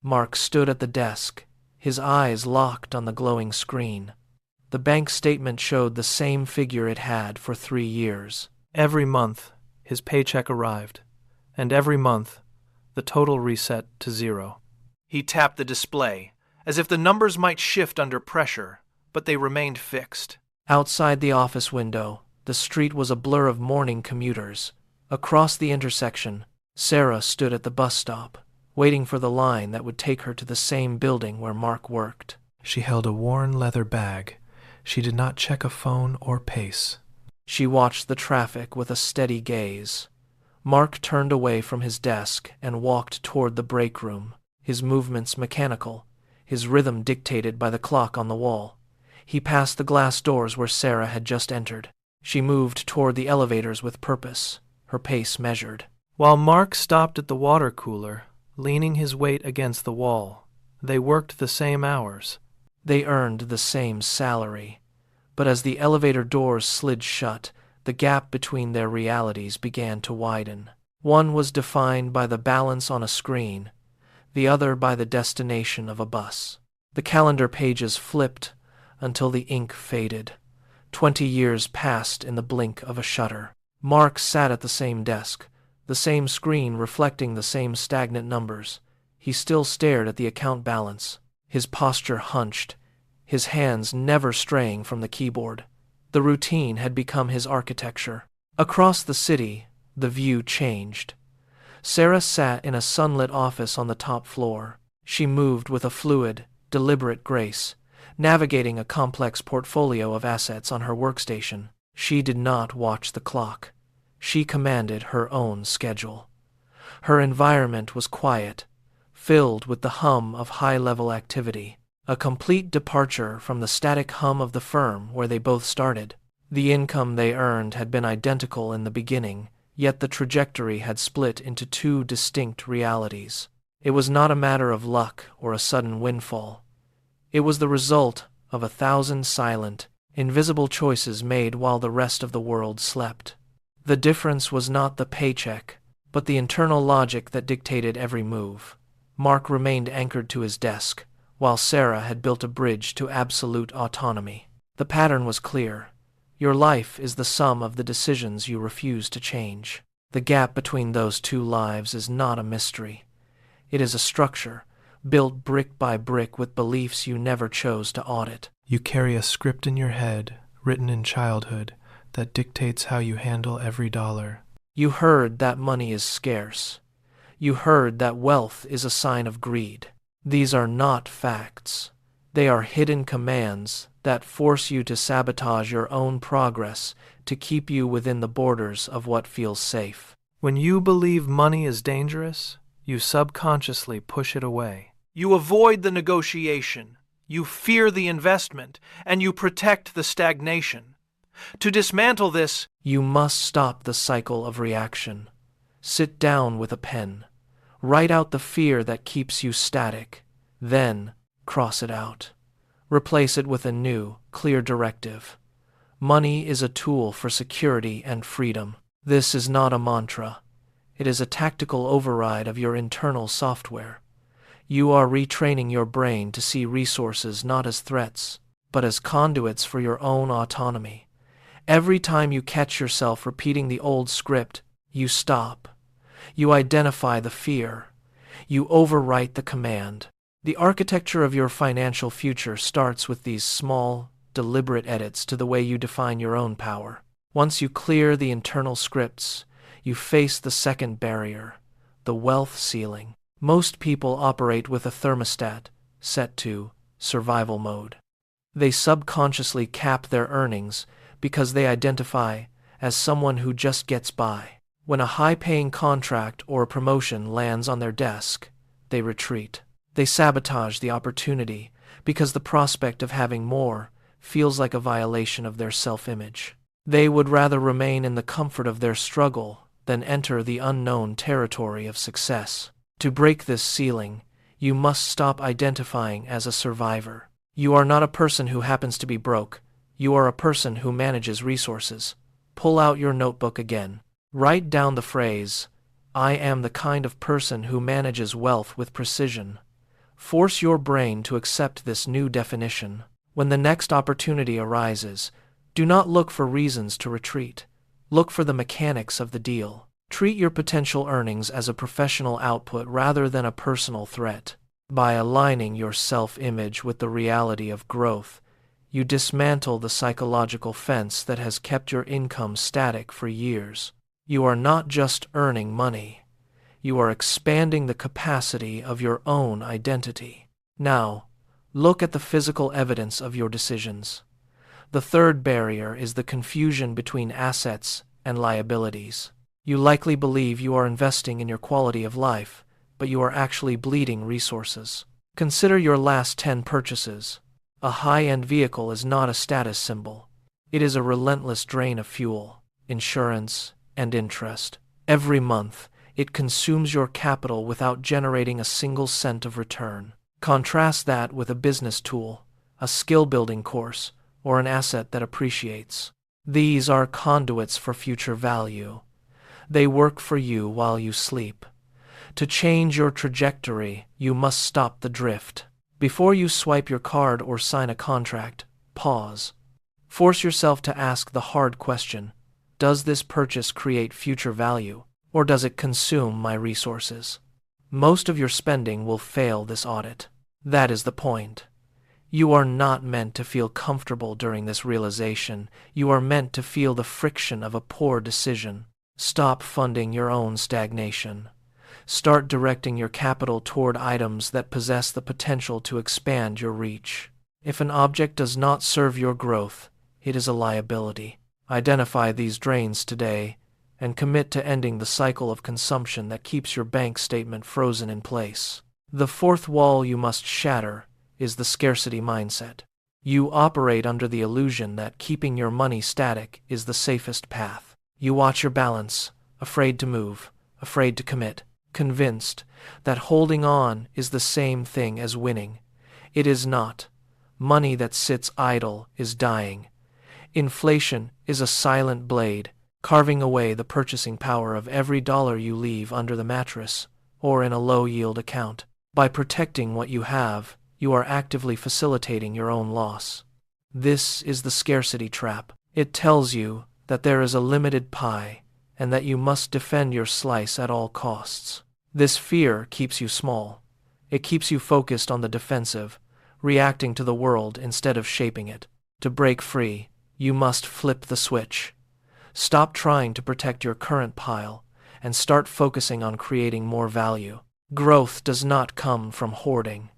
Mark stood at the desk, his eyes locked on the glowing screen. The bank statement showed the same figure it had for 3 years. Every month, his paycheck arrived, and every month, the total reset to 0. He tapped the display, as if the numbers might shift under pressure, but they remained fixed. Outside the office window, the street was a blur of morning commuters. Across the intersection, Sarah stood at the bus stop, waiting for the line that would take her to the same building where Mark worked. She held a worn leather bag. She did not check a phone or pace. She watched the traffic with a steady gaze. Mark turned away from his desk and walked toward the break room, his movements mechanical, his rhythm dictated by the clock on the wall. He passed the glass doors where Sarah had just entered. She moved toward the elevators with purpose, her pace measured. While Mark stopped at the water cooler, leaning his weight against the wall, they worked the same hours. They earned the same salary. But as the elevator doors slid shut, the gap between their realities began to widen. One was defined by the balance on a screen, the other by the destination of a bus. The calendar pages flipped until the ink faded. 20 years passed in the blink of a shutter. Mark sat at the same desk, the same screen reflecting the same stagnant numbers. He still stared at the account balance, his posture hunched, his hands never straying from the keyboard. The routine had become his architecture. Across the city, the view changed. Sarah sat in a sunlit office on the top floor. She moved with a fluid, deliberate grace, navigating a complex portfolio of assets on her workstation. She did not watch the clock. She commanded her own schedule. Her environment was quiet, filled with the hum of high-level activity, a complete departure from the static hum of the firm where they both started. The income they earned had been identical in the beginning, yet the trajectory had split into 2 distinct realities. It was not a matter of luck or a sudden windfall. It was the result of 1,000 silent, invisible choices made while the rest of the world slept. The difference was not the paycheck, but the internal logic that dictated every move. Mark remained anchored to his desk, while Sarah had built a bridge to absolute autonomy. The pattern was clear. Your life is the sum of the decisions you refuse to change. The gap between those 2 lives is not a mystery. It is a structure, built brick by brick with beliefs you never chose to audit. You carry a script in your head, written in childhood, that dictates how you handle every dollar. You heard that money is scarce. You heard that wealth is a sign of greed. These are not facts. They are hidden commands that force you to sabotage your own progress to keep you within the borders of what feels safe. When you believe money is dangerous, you subconsciously push it away. You avoid the negotiation, you fear the investment, and you protect the stagnation. To dismantle this, you must stop the cycle of reaction. Sit down with a pen. Write out the fear that keeps you static. Then, cross it out. Replace it with a new, clear directive. Money is a tool for security and freedom. This is not a mantra. It is a tactical override of your internal software. You are retraining your brain to see resources not as threats, but as conduits for your own autonomy. Every time you catch yourself repeating the old script, you stop. You identify the fear. You overwrite the command. The architecture of your financial future starts with these small, deliberate edits to the way you define your own power. Once you clear the internal scripts, you face the second barrier, the wealth ceiling. Most people operate with a thermostat set to survival mode. They subconsciously cap their earnings because they identify as someone who just gets by. When a high-paying contract or a promotion lands on their desk, they retreat. They sabotage the opportunity because the prospect of having more feels like a violation of their self-image. They would rather remain in the comfort of their struggle than enter the unknown territory of success. To break this ceiling, you must stop identifying as a survivor. You are not a person who happens to be broke. You are a person who manages resources. Pull out your notebook again. Write down the phrase, "I am the kind of person who manages wealth with precision." Force your brain to accept this new definition. When the next opportunity arises, do not look for reasons to retreat. Look for the mechanics of the deal. Treat your potential earnings as a professional output rather than a personal threat. By aligning your self-image with the reality of growth, you dismantle the psychological fence that has kept your income static for years. You are not just earning money. You are expanding the capacity of your own identity. Now, look at the physical evidence of your decisions. The third barrier is the confusion between assets and liabilities. You likely believe you are investing in your quality of life, but you are actually bleeding resources. Consider your last 10 purchases. A high-end vehicle is not a status symbol. It is a relentless drain of fuel, insurance, and interest. Every month, it consumes your capital without generating a single cent of return. Contrast that with a business tool, a skill-building course, or an asset that appreciates. These are conduits for future value. They work for you while you sleep. To change your trajectory, you must stop the drift. Before you swipe your card or sign a contract, pause. Force yourself to ask the hard question: does this purchase create future value, or does it consume my resources? Most of your spending will fail this audit. That is the point. You are not meant to feel comfortable during this realization. You are meant to feel the friction of a poor decision. Stop funding your own stagnation. Start directing your capital toward items that possess the potential to expand your reach. If an object does not serve your growth, it is a liability. Identify these drains today and commit to ending the cycle of consumption that keeps your bank statement frozen in place. The fourth wall you must shatter is the scarcity mindset. You operate under the illusion that keeping your money static is the safest path. You watch your balance, afraid to move, afraid to commit, convinced that holding on is the same thing as winning. It is not. Money that sits idle is dying. Inflation is a silent blade, carving away the purchasing power of every dollar you leave under the mattress or in a low-yield account. By protecting what you have, you are actively facilitating your own loss. This is the scarcity trap. It tells you that there is a limited pie and that you must defend your slice at all costs. This fear keeps you small. It keeps you focused on the defensive, reacting to the world instead of shaping it. To break free, you must flip the switch. Stop trying to protect your current pile and start focusing on creating more value. Growth does not come from hoarding.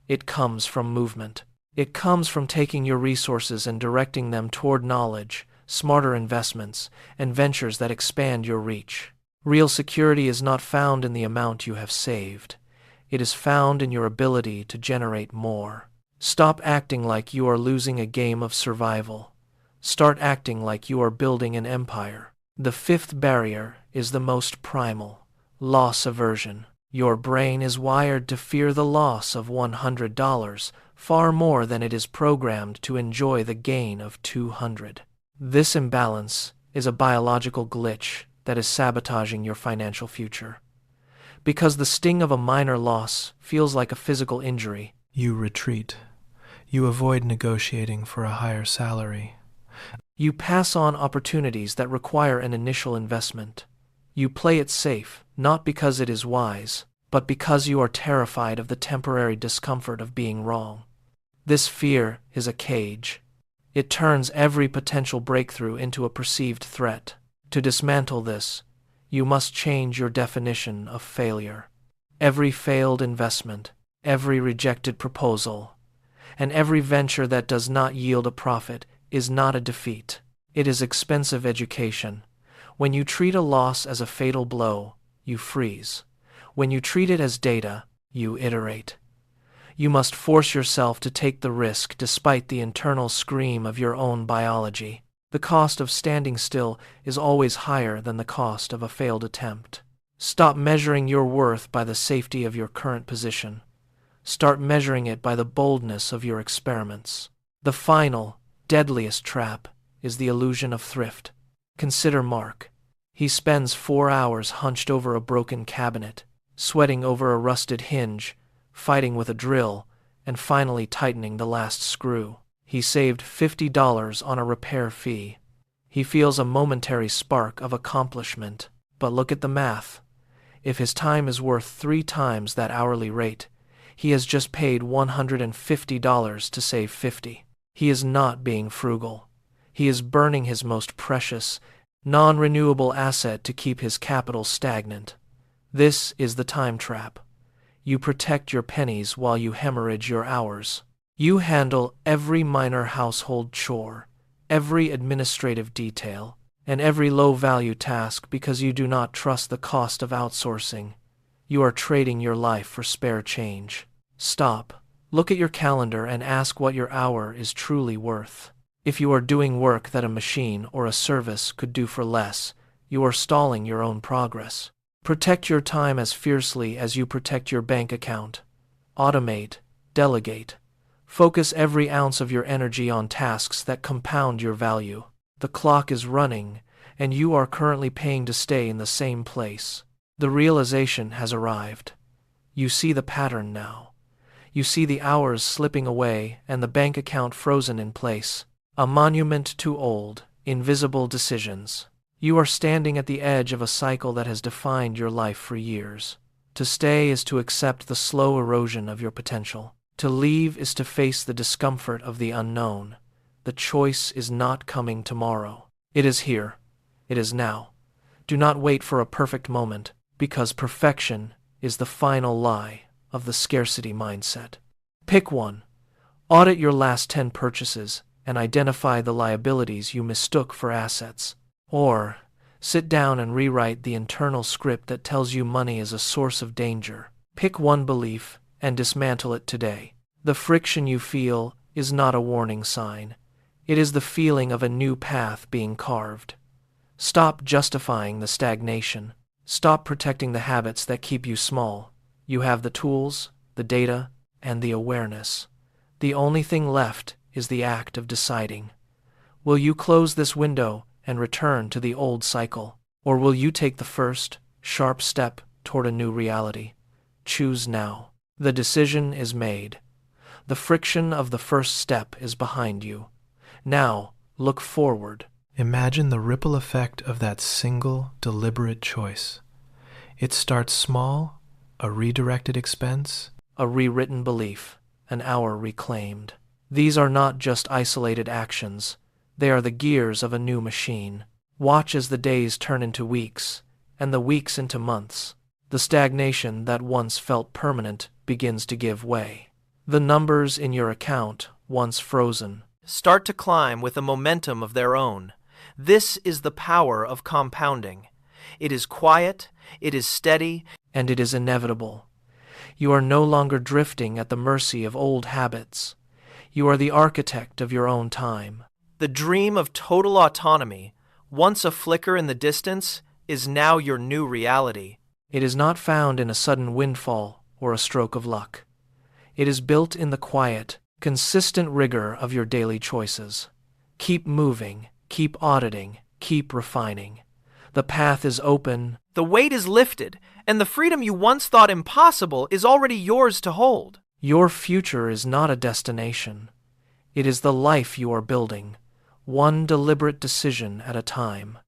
It comes from movement. It comes from taking your resources and directing them toward knowledge, smarter investments, and ventures that expand your reach. Real security is not found in the amount you have saved. It is found in your ability to generate more. Stop acting like you are losing a game of survival. Start acting like you are building an empire. The fifth barrier is the most primal: loss aversion. Your brain is wired to fear the loss of $100 far more than it is programmed to enjoy the gain of $200. This imbalance is a biological glitch that is sabotaging your financial future. Because the sting of a minor loss feels like a physical injury, you retreat. You avoid negotiating for a higher salary. You pass on opportunities that require an initial investment. You play it safe, not because it is wise, but because you are terrified of the temporary discomfort of being wrong. This fear is a cage. It turns every potential breakthrough into a perceived threat. To dismantle this, you must change your definition of failure. Every failed investment, every rejected proposal, and every venture that does not yield a profit is not a defeat. It is expensive education. When you treat a loss as a fatal blow, you freeze. When you treat it as data, you iterate. You must force yourself to take the risk despite the internal scream of your own biology. The cost of standing still is always higher than the cost of a failed attempt. Stop measuring your worth by the safety of your current position. Start measuring it by the boldness of your experiments. The final, deadliest trap is the illusion of thrift. Consider Mark. He spends 4 hours hunched over a broken cabinet, sweating over a rusted hinge, fighting with a drill, and finally tightening the last screw. He saved $50 on a repair fee. He feels a momentary spark of accomplishment. But look at the math. If his time is worth 3 times that hourly rate, he has just paid $150 to save 50. He is not being frugal. He is burning his most precious, non-renewable asset to keep his capital stagnant. This is the time trap. You protect your pennies while you hemorrhage your hours. You handle every minor household chore, every administrative detail, and every low-value task because you do not trust the cost of outsourcing. You are trading your life for spare change. Stop, look at your calendar and ask what your hour is truly worth. If you are doing work that a machine or a service could do for less, you are stalling your own progress. Protect your time as fiercely as you protect your bank account. Automate, delegate. Focus every ounce of your energy on tasks that compound your value. The clock is running, and you are currently paying to stay in the same place. The realization has arrived. You see the pattern now. You see the hours slipping away and the bank account frozen in place. A monument to old, invisible decisions. You are standing at the edge of a cycle that has defined your life for years. To stay is to accept the slow erosion of your potential. To leave is to face the discomfort of the unknown. The choice is not coming tomorrow. It is here. It is now. Do not wait for a perfect moment, because perfection is the final lie of the scarcity mindset. Pick one. Audit your last 10 purchases and identify the liabilities you mistook for assets. Or, sit down and rewrite the internal script that tells you money is a source of danger. Pick one belief and dismantle it today. The friction you feel is not a warning sign. It is the feeling of a new path being carved. Stop justifying the stagnation. Stop protecting the habits that keep you small. You have the tools, the data, and the awareness. The only thing left is the act of deciding. Will you close this window and return to the old cycle? Or will you take the first, sharp step toward a new reality? Choose now. The decision is made. The friction of the first step is behind you. Now, look forward. Imagine the ripple effect of that single, deliberate choice. It starts small, a redirected expense, a rewritten belief, an hour reclaimed. These are not just isolated actions. They are the gears of a new machine. Watch as the days turn into weeks, and the weeks into months. The stagnation that once felt permanent begins to give way. The numbers in your account, once frozen, start to climb with a momentum of their own. This is the power of compounding. It is quiet, it is steady, and it is inevitable. You are no longer drifting at the mercy of old habits. You are the architect of your own time. The dream of total autonomy, once a flicker in the distance, is now your new reality. It is not found in a sudden windfall or a stroke of luck. It is built in the quiet, consistent rigor of your daily choices. Keep moving, keep auditing, keep refining. The path is open. The weight is lifted, and the freedom you once thought impossible is already yours to hold. Your future is not a destination. It is the life you are building, one deliberate decision at a time.